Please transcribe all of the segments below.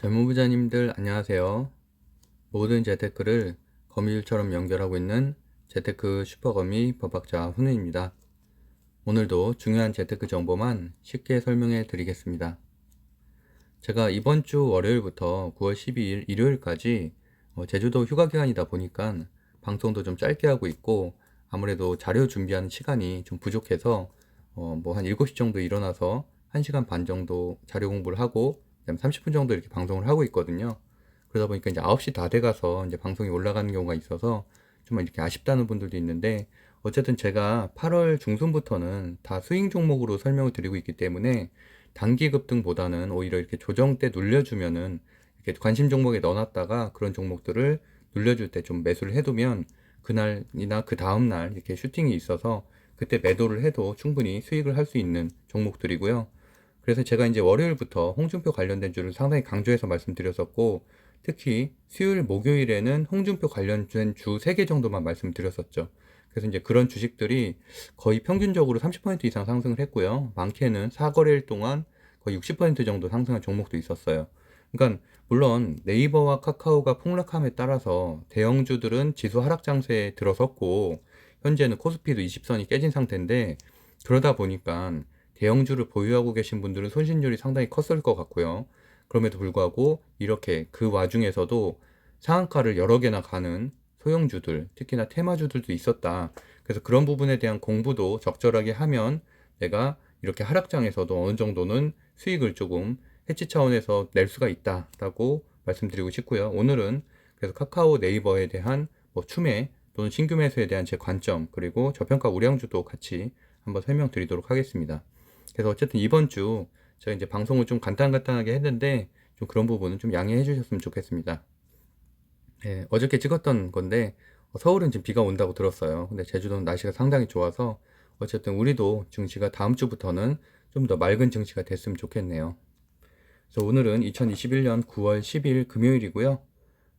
재무부자님들 안녕하세요. 모든 재테크를 거미줄처럼 연결하고 있는 재테크 슈퍼거미 법학자 훈우입니다. 오늘도 중요한 재테크 정보만 쉽게 설명해 드리겠습니다. 제가 이번 주 월요일부터 9월 12일 일요일까지 제주도 휴가 기간이다 보니까 방송도 좀 짧게 하고 있고, 아무래도 자료 준비하는 시간이 좀 부족해서 뭐 한 7시 정도 일어나서 1시간 반 정도 자료 공부를 하고 그다음에 30분 정도 이렇게 방송을 하고 있거든요. 그러다 보니까 이제 9시 다 돼가서 이제 방송이 올라가는 경우가 있어서 좀 이렇게 아쉽다는 분들도 있는데, 어쨌든 제가 8월 중순부터는 다 스윙 종목으로 설명을 드리고 있기 때문에 단기 급등보다는 오히려 이렇게 조정 때 눌려주면은, 이렇게 관심 종목에 넣어놨다가 그런 종목들을 눌려줄 때 좀 매수를 해두면 그날이나 그 다음날 이렇게 슈팅이 있어서 그때 매도를 해도 충분히 수익을 할 수 있는 종목들이고요. 그래서 제가 이제 월요일부터 홍준표 관련된 주를 상당히 강조해서 말씀드렸었고, 특히 수요일, 목요일에는 홍준표 관련된 주 3개 정도만 말씀드렸었죠. 그래서 이제 그런 주식들이 거의 평균적으로 30% 이상 상승을 했고요. 많게는 4거래일 동안 거의 60% 정도 상승한 종목도 있었어요. 그러니까 물론 네이버와 카카오가 폭락함에 따라서 대형주들은 지수 하락 장세에 들어섰고, 현재는 코스피도 20선이 깨진 상태인데, 그러다 보니까 대형주를 보유하고 계신 분들은 손실률이 상당히 컸을 것 같고요. 그럼에도 불구하고 이렇게 그 와중에서도 상한가를 여러 개나 가는 소형주들, 특히나 테마주들도 있었다. 그래서 그런 부분에 대한 공부도 적절하게 하면 내가 이렇게 하락장에서도 어느 정도는 수익을 조금 해치 차원에서 낼 수가 있다라고 말씀드리고 싶고요. 오늘은 그래서 카카오, 네이버에 대한 뭐 추매 또는 신규 매수에 대한 제 관점, 그리고 저평가 우량주도 같이 한번 설명드리도록 하겠습니다. 그래서 어쨌든 이번 주 제가 이제 방송을 좀 간단하게 했는데, 좀 그런 부분은 좀 양해해 주셨으면 좋겠습니다. 네, 어저께 찍었던 건데 서울은 지금 비가 온다고 들었어요. 근데 제주도는 날씨가 상당히 좋아서 어쨌든 우리도 증시가 다음 주부터는 좀 더 맑은 증시가 됐으면 좋겠네요. 그래서 오늘은 2021년 9월 10일 금요일이고요.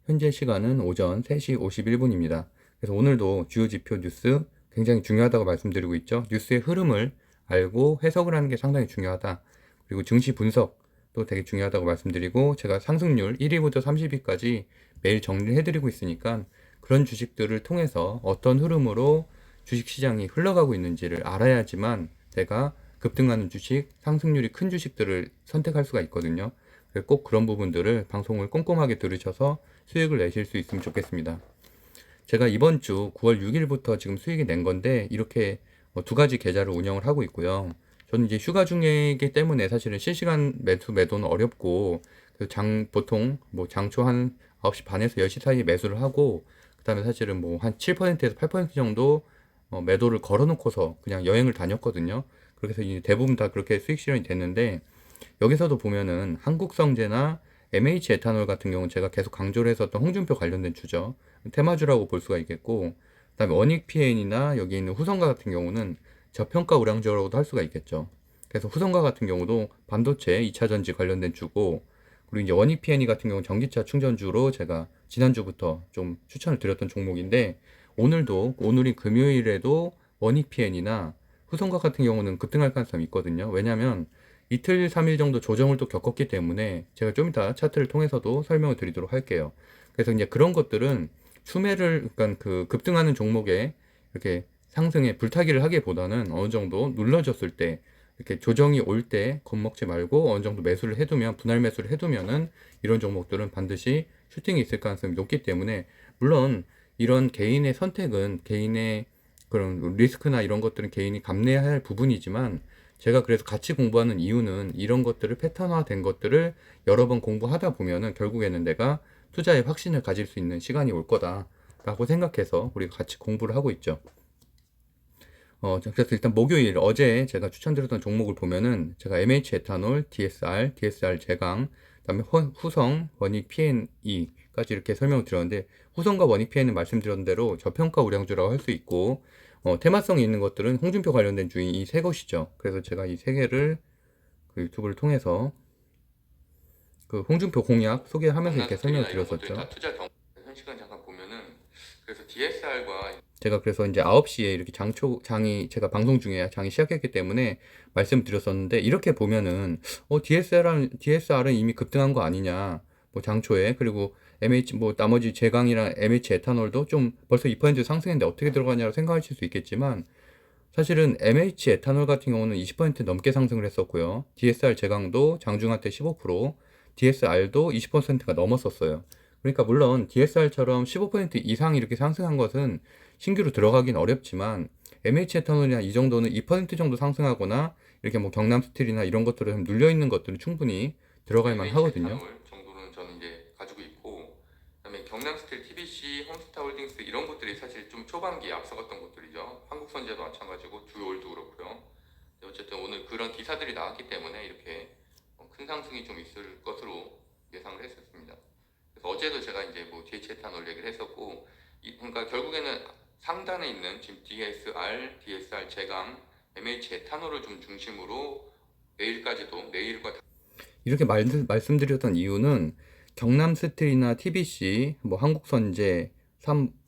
현재 시간은 오전 3시 51분입니다. 그래서 오늘도 주요 지표 뉴스 굉장히 중요하다고 말씀드리고 있죠. 뉴스의 흐름을 알고 해석을 하는 게 상당히 중요하다. 그리고 증시 분석도 되게 중요하다고 말씀드리고, 제가 상승률 1위부터 30위까지 매일 정리를 해드리고 있으니까 그런 주식들을 통해서 어떤 흐름으로 주식시장이 흘러가고 있는지를 알아야지만 내가 급등하는 주식, 상승률이 큰 주식들을 선택할 수가 있거든요. 꼭 그런 부분들을 방송을 꼼꼼하게 들으셔서 수익을 내실 수 있으면 좋겠습니다. 제가 이번 주 9월 6일부터 지금 수익이 낸 건데, 이렇게 두 가지 계좌를 운영을 하고 있고요. 저는 이제 휴가 중이기 때문에 사실은 실시간 매도는 어렵고, 보통 뭐 장초 한 9시 반에서 10시 사이에 매수를 하고, 그 다음에 사실은 뭐 한 7%에서 8% 정도 매도를 걸어 놓고서 그냥 여행을 다녔거든요. 그렇게 해서 이제 대부분 다 그렇게 수익 실현이 됐는데, 여기서도 보면은 한국성재나 MH 에탄올 같은 경우는 제가 계속 강조를 했었던 홍준표 관련된 주죠. 테마주라고 볼 수가 있겠고, 그다음에 원익 PN이나 여기 있는 후성가 같은 경우는 저평가 우량주라고도 할 수가 있겠죠. 그래서 후성가 같은 경우도 반도체 2차 전지 관련된 주고, 그리고 이제 원익 PN이 같은 경우는 전기차 충전주로 제가 지난주부터 좀 추천을 드렸던 종목인데, 오늘이 금요일에도 원익 PN이나 후성가 같은 경우는 급등할 가능성이 있거든요. 왜냐하면 이틀, 3일 정도 조정을 또 겪었기 때문에 제가 좀 이따 차트를 통해서도 설명을 드리도록 할게요. 그래서 이제 그런 것들은 그러니까 그 급등하는 종목에 이렇게 상승에 불타기를 하기보다는 어느 정도 눌러졌을 때, 이렇게 조정이 올 때 겁먹지 말고 어느 정도 매수를 해두면, 분할 매수를 해두면은 이런 종목들은 반드시 슈팅이 있을 가능성이 높기 때문에, 물론 이런 개인의 선택은 개인의 그런 리스크나 이런 것들은 개인이 감내해야 할 부분이지만, 제가 그래서 같이 공부하는 이유는 이런 것들을 패턴화 된 것들을 여러 번 공부하다 보면은 결국에는 내가 투자에 확신을 가질 수 있는 시간이 올 거다라고 생각해서 우리가 같이 공부를 하고 있죠. 그래서 일단 목요일 어제 제가 추천드렸던 종목을 보면은 제가 MH 에탄올, DSR 제강, 그다음에 후성, 원익 PNE까지 이렇게 설명을 드렸는데, 후성과 원익 PN은 말씀드렸던 대로 저평가 우량주라고 할 수 있고, 테마성이 있는 것들은 홍준표 관련된 주인 이 세 것이죠. 그래서 제가 이 세 개를 그 유튜브를 통해서 그 홍준표 공약 소개하면서 이렇게 설명을 드렸었죠. 투자 경 현시간 잠깐 보면은, 그래서 DSR과 제가 그래서 이제 9시에 이렇게 장이 제가 방송 중에 장이 시작했기 때문에 말씀드렸었는데, 이렇게 보면은 DSR은 이미 급등한 거 아니냐, 뭐 장초에. 그리고 MH 뭐 나머지 제강이랑 MH 에탄올도 좀 벌써 2% 상승했는데 어떻게 들어가냐고 생각하실 수 있겠지만, 사실은 MH 에탄올 같은 경우는 20% 넘게 상승을 했었고요. DSR 제강도 장중한 때 15%, DSR도 20%가 넘었었어요. 그러니까 물론 DSR처럼 15% 이상 이렇게 상승한 것은 신규로 들어가긴 어렵지만, MH 에탄올이나 이 정도는 2% 정도 상승하거나 이렇게 뭐 경남 스틸이나 이런 것들을 좀 눌려 있는 것들은 충분히 들어갈 만 하거든요. 에탄올 정도는 저는 이제 가지고 있고, 그다음에 경남 스틸, TBC, 홈스타 홀딩스 이런 것들이 사실 좀 초반기에 앞서갔던 것들이죠. 한국선제도 마찬가지고 듀올도 그렇고요. 어쨌든 오늘 그런 기사들이 나왔기 때문에 이렇게 큰 상승이 좀 있을 것으로 예상을 했었습니다. 그래서 어제도 제가 이제 뭐 DH 에탄올 얘기를 했었고, 그러니까 결국에는 상단에 있는 지금 DSR, DSR 제강, MH 에탄올을 좀 중심으로 내일과 이렇게 말씀드렸던 이유는 경남 스틸이나 TBC, 뭐 한국선제,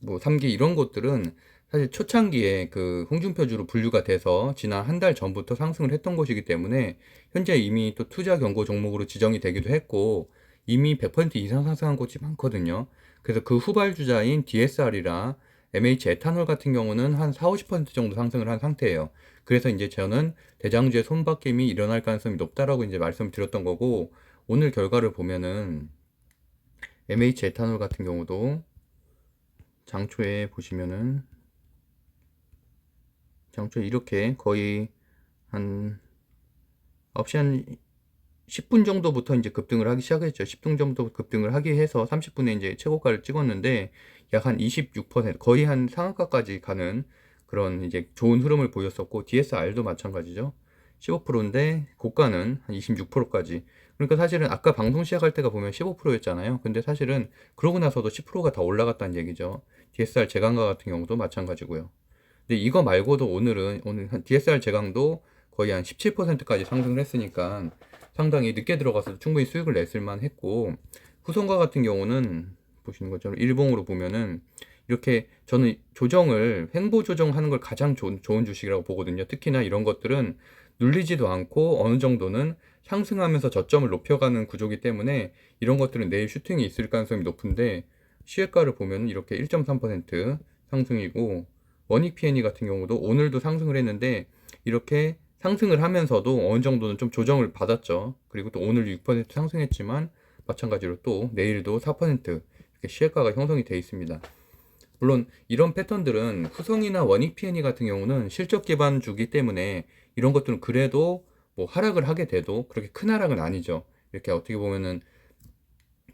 뭐 3기 이런 것들은 사실 초창기에 그 홍준표주로 분류가 돼서 지난 한 달 전부터 상승을 했던 것이기 때문에 현재 이미 또 투자 경고 종목으로 지정이 되기도 했고, 이미 100% 이상 상승한 곳이 많거든요. 그래서 그 후발주자인 DSR이라 MH 에탄올 같은 경우는 한 4, 50% 정도 상승을 한 상태예요. 그래서 이제 저는 대장주의 손바뀜이 일어날 가능성이 높다라고 이제 말씀을 드렸던 거고, 오늘 결과를 보면은 MH 에탄올 같은 경우도 장초에 보시면은 장초에 이렇게 거의 한 9시 한 10분 정도부터 이제 급등을 하기 시작했죠. 10분 정도 급등을 하기 해서 30분에 이제 최고가를 찍었는데 약 한 26%, 거의 한 상한가까지 가는 그런 이제 좋은 흐름을 보였었고, DSR도 마찬가지죠. 15%인데 고가는 한 26%까지. 그러니까 사실은 아까 방송 시작할 때가 보면 15%였잖아요. 근데 사실은 그러고 나서도 10%가 더 올라갔다는 얘기죠. DSR 제강가 같은 경우도 마찬가지고요. 근데 이거 말고도 오늘 한 DSR 제강도 거의 한 17%까지 상승을 했으니까 상당히 늦게 들어가서 충분히 수익을 냈을 만 했고, 후손과 같은 경우는 보시는 것처럼 일봉으로 보면은 이렇게 저는 횡보 조정하는 걸 가장 좋은 주식이라고 보거든요. 특히나 이런 것들은 눌리지도 않고 어느 정도는 상승하면서 저점을 높여가는 구조기 때문에 이런 것들은 내일 슈팅이 있을 가능성이 높은데, 시외가를 보면 이렇게 1.3% 상승이고, 원익 P&E 같은 경우도 오늘도 상승을 했는데 이렇게 상승을 하면서도 어느 정도는 좀 조정을 받았죠. 그리고 또 오늘 6% 상승했지만 마찬가지로 또 내일도 4% 이렇게 시혜가가 형성이 되어 있습니다. 물론 이런 패턴들은 후성이나 원익 P&E 같은 경우는 실적 기반주기 때문에 이런 것들은 그래도 뭐 하락을 하게 돼도 그렇게 큰 하락은 아니죠. 이렇게 어떻게 보면은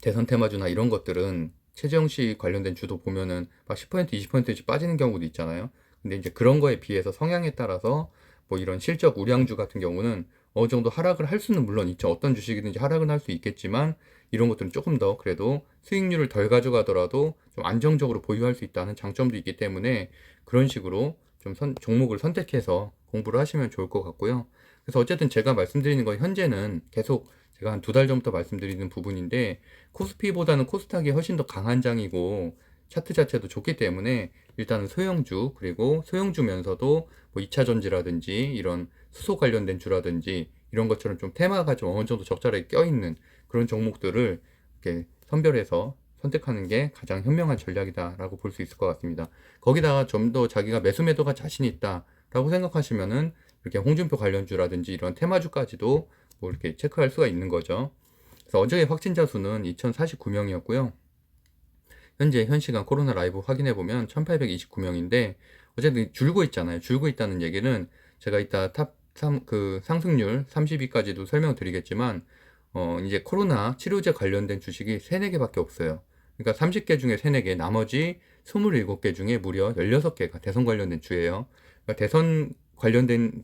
대선 테마주나 이런 것들은 최재형 씨 관련된 주도 보면은 막 10%, 20%씩 빠지는 경우도 있잖아요. 근데 이제 그런 거에 비해서 성향에 따라서 뭐 이런 실적 우량주 같은 경우는 어느 정도 하락을 할 수는 물론 있죠. 어떤 주식이든지 하락은 할 수 있겠지만 이런 것들은 조금 더 그래도 수익률을 덜 가져가더라도 좀 안정적으로 보유할 수 있다는 장점도 있기 때문에 그런 식으로 좀 종목을 선택해서 공부를 하시면 좋을 것 같고요. 그래서 어쨌든 제가 말씀드리는 건 현재는 계속 제가 한 2달 전부터 말씀드리는 부분인데, 코스피보다는 코스닥이 훨씬 더 강한 장이고 차트 자체도 좋기 때문에 일단은 소형주, 그리고 소형주면서도 뭐 2차 전지라든지 이런 수소 관련된 주라든지 이런 것처럼 좀 테마가 좀 어느 정도 적절하게 껴있는 그런 종목들을 이렇게 선별해서 선택하는 게 가장 현명한 전략이다라고 볼 수 있을 것 같습니다. 거기다가 좀 더 자기가 매수 매도가 자신 있다라고 생각하시면은 이렇게 홍준표 관련주라든지 이런 테마주까지도 뭐 이렇게 체크할 수가 있는 거죠. 그래서 어제의 확진자 수는 2049명이었고요. 현재 현 시간 코로나 라이브 확인해 보면 1829명인데 어쨌든 줄고 있잖아요. 줄고 있다는 얘기는 제가 이따 그 상승률 30위까지도 설명드리겠지만 이제 코로나 치료제 관련된 주식이 3, 4개밖에 없어요. 그러니까 30개 중에 3, 4개, 나머지 27개 중에 무려 16개가 대선 관련된 주예요. 그러니까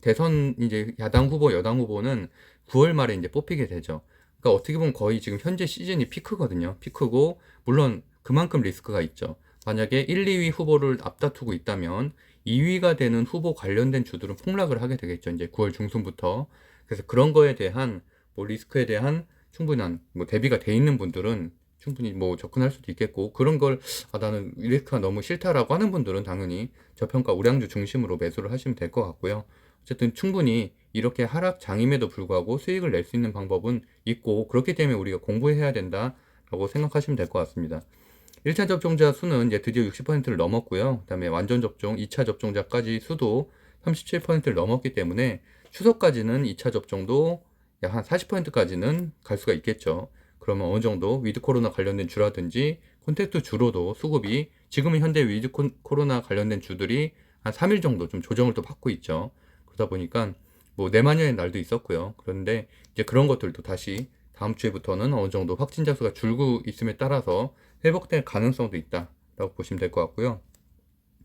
대선 이제 야당 후보, 여당 후보는 9월 말에 이제 뽑히게 되죠. 그러니까 어떻게 보면 거의 지금 현재 시즌이 피크거든요. 피크고, 물론 그만큼 리스크가 있죠. 만약에 1, 2위 후보를 앞다투고 있다면 2위가 되는 후보 관련된 주들은 폭락을 하게 되겠죠. 이제 9월 중순부터. 그래서 그런 거에 대한 뭐 리스크에 대한 충분한 뭐 대비가 돼 있는 분들은 충분히 뭐 접근할 수도 있겠고, 그런 걸 나는 리스크가 너무 싫다라고 하는 분들은 당연히 저평가 우량주 중심으로 매수를 하시면 될 것 같고요. 어쨌든 충분히 이렇게 하락 장임에도 불구하고 수익을 낼 수 있는 방법은 있고, 그렇기 때문에 우리가 공부해야 된다 라고 생각하시면 될 것 같습니다. 1차 접종자 수는 이제 드디어 60%를 넘었고요. 그 다음에 완전 접종, 2차 접종자까지 수도 37%를 넘었기 때문에 추석까지는 2차 접종도 약 한 40%까지는 갈 수가 있겠죠. 그러면 어느 정도 위드 코로나 관련된 주라든지 콘택트 주로도 수급이 지금은 현재 위드 코로나 관련된 주들이 한 3일 정도 좀 조정을 또 받고 있죠. 그러다 보니까 뭐 내만여의 날도 있었고요. 그런데 이제 그런 것들도 다시 다음 주에부터는 어느 정도 확진자 수가 줄고 있음에 따라서 회복될 가능성도 있다라고 보시면 될 것 같고요.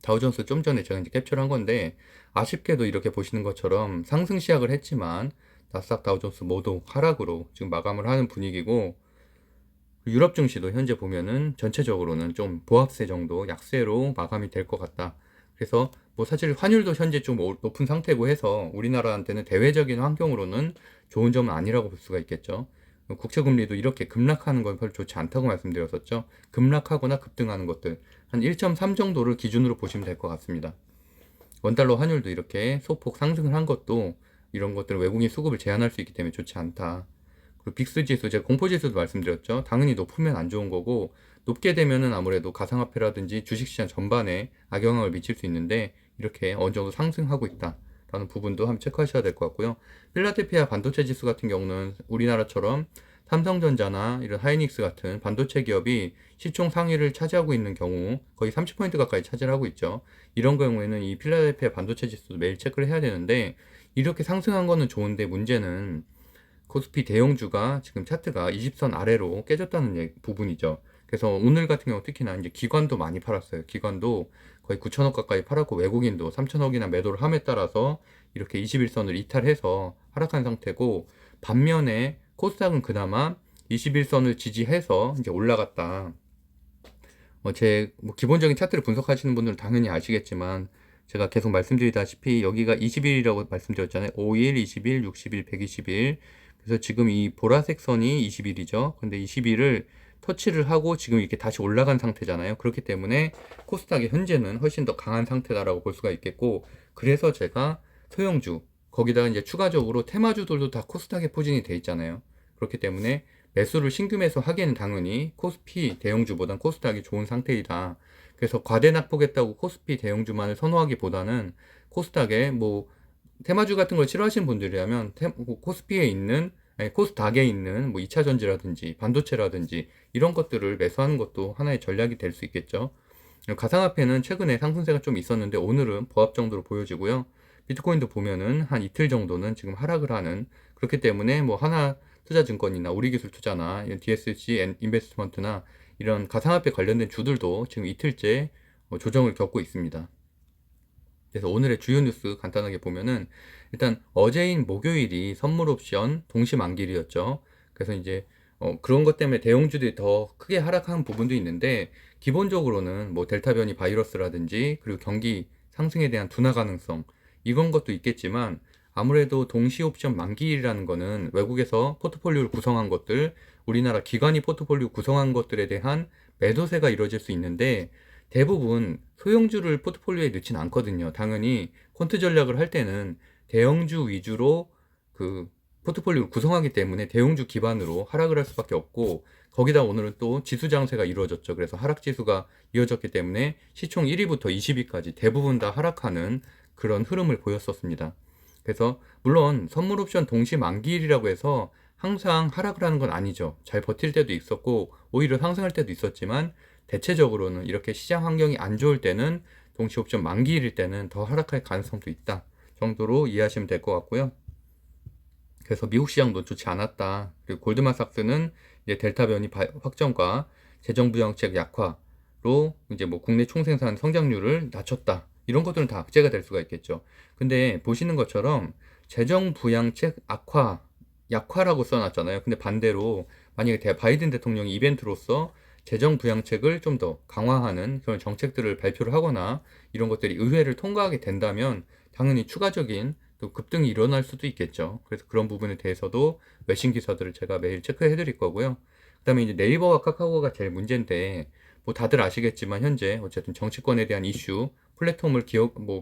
다우존스 좀 전에 제가 이제 캡처를 한 건데 아쉽게도 이렇게 보시는 것처럼 상승 시작을 했지만 나스닥 다우존스 모두 하락으로 지금 마감을 하는 분위기고 유럽 증시도 현재 보면은 전체적으로는 좀 보합세 정도 약세로 마감이 될 것 같다. 그래서 뭐 사실 환율도 현재 좀 높은 상태고 해서 우리나라한테는 대외적인 환경으로는 좋은 점은 아니라고 볼 수가 있겠죠. 국채금리도 이렇게 급락하는 건 별로 좋지 않다고 말씀드렸었죠. 급락하거나 급등하는 것들 한 1.3 정도를 기준으로 보시면 될 것 같습니다. 원달러 환율도 이렇게 소폭 상승을 한 것도 이런 것들 외국인 수급을 제한할 수 있기 때문에 좋지 않다. 그리고 빅스 지수, 제가 공포 지수도 말씀드렸죠. 당연히 높으면 안 좋은 거고 높게 되면은 아무래도 가상화폐라든지 주식시장 전반에 악영향을 미칠 수 있는데 이렇게 어느 정도 상승하고 있다라는 부분도 한번 체크하셔야 될 것 같고요. 필라델피아 반도체 지수 같은 경우는 우리나라처럼 삼성전자나 이런 하이닉스 같은 반도체 기업이 시총 상위를 차지하고 있는 경우 거의 30% 가까이 차지하고 있죠. 이런 경우에는 이 필라델피아 반도체 지수도 매일 체크를 해야 되는데 이렇게 상승한 거는 좋은데 문제는 코스피 대형주가 지금 차트가 20선 아래로 깨졌다는 부분이죠. 그래서 오늘 같은 경우 특히나 이제 기관도 많이 팔았어요. 기관도 거의 9천억 가까이 팔았고 외국인도 3천억이나 매도를 함에 따라서 이렇게 21선을 이탈해서 하락한 상태고 반면에 코스닥은 그나마 21선을 지지해서 이제 올라갔다. 제 기본적인 차트를 분석하시는 분들은 당연히 아시겠지만 제가 계속 말씀드리다시피 여기가 20일이라고 말씀드렸잖아요. 5일, 20일, 60일, 120일. 그래서 지금 이 보라색 선이 20일이죠. 근데 20일을 터치를 하고 지금 이렇게 다시 올라간 상태잖아요. 그렇기 때문에 코스닥이 현재는 훨씬 더 강한 상태다라고 볼 수가 있겠고, 그래서 제가 소형주, 거기다가 이제 추가적으로 테마주들도 다 코스닥에 포진이 돼 있잖아요. 그렇기 때문에 매수를 신규 매수하기에는 당연히 코스피 대형주보단 코스닥이 좋은 상태이다. 그래서 과대 낙폭했다고 코스피 대형주만을 선호하기보다는 코스닥에 뭐 테마주 같은 걸 싫어하시는 분들이라면 코스피에 있는 코스닥에 있는 뭐 2차 전지라든지 반도체라든지 이런 것들을 매수하는 것도 하나의 전략이 될 수 있겠죠. 가상화폐는 최근에 상승세가 좀 있었는데 오늘은 보합 정도로 보여지고요. 비트코인도 보면은 한 이틀 정도는 지금 하락을 하는, 그렇기 때문에 뭐 하나 투자증권이나 우리기술투자나 DSC 인베스트먼트나 이런 가상화폐 관련된 주들도 지금 이틀째 조정을 겪고 있습니다. 그래서 오늘의 주요 뉴스 간단하게 보면은 일단 어제인 목요일이 선물 옵션 동시 만기일이었죠. 그래서 이제 그런 것 때문에 대형주들이 더 크게 하락한 부분도 있는데 기본적으로는 뭐 델타 변이 바이러스라든지 그리고 경기 상승에 대한 둔화 가능성 이건 것도 있겠지만 아무래도 동시 옵션 만기일이라는 거는 외국에서 포트폴리오를 구성한 것들, 우리나라 기관이 포트폴리오 구성한 것들에 대한 매도세가 이루어질 수 있는데 대부분 소형주를 포트폴리오에 넣진 않거든요. 당연히 퀀트 전략을 할 때는 대형주 위주로 그 포트폴리오를 구성하기 때문에 대형주 기반으로 하락을 할 수밖에 없고, 거기다 오늘은 또 지수 장세가 이루어졌죠. 그래서 하락 지수가 이어졌기 때문에 시총 1위부터 20위까지 대부분 다 하락하는 그런 흐름을 보였었습니다. 그래서 물론 선물 옵션 동시 만기일이라고 해서 항상 하락을 하는 건 아니죠. 잘 버틸 때도 있었고 오히려 상승할 때도 있었지만 대체적으로는 이렇게 시장 환경이 안 좋을 때는 동시 옵션 만기일일 때는 더 하락할 가능성도 있다 정도로 이해하시면 될 것 같고요. 그래서 미국 시장도 좋지 않았다. 그리고 골드만삭스는 이제 델타 변이 확정과 재정 부양책 약화로 이제 뭐 국내 총생산 성장률을 낮췄다. 이런 것들은 다 악재가 될 수가 있겠죠. 근데 보시는 것처럼 재정 부양책 약화라고 써놨잖아요. 근데 반대로 만약에 바이든 대통령이 이벤트로서 재정 부양책을 좀 더 강화하는 그런 정책들을 발표를 하거나 이런 것들이 의회를 통과하게 된다면 당연히 추가적인 또 급등이 일어날 수도 있겠죠. 그래서 그런 부분에 대해서도 외신 기사들을 제가 매일 체크해 드릴 거고요. 그 다음에 이제 네이버와 카카오가 제일 문제인데 뭐 다들 아시겠지만 현재 어쨌든 정치권에 대한 이슈,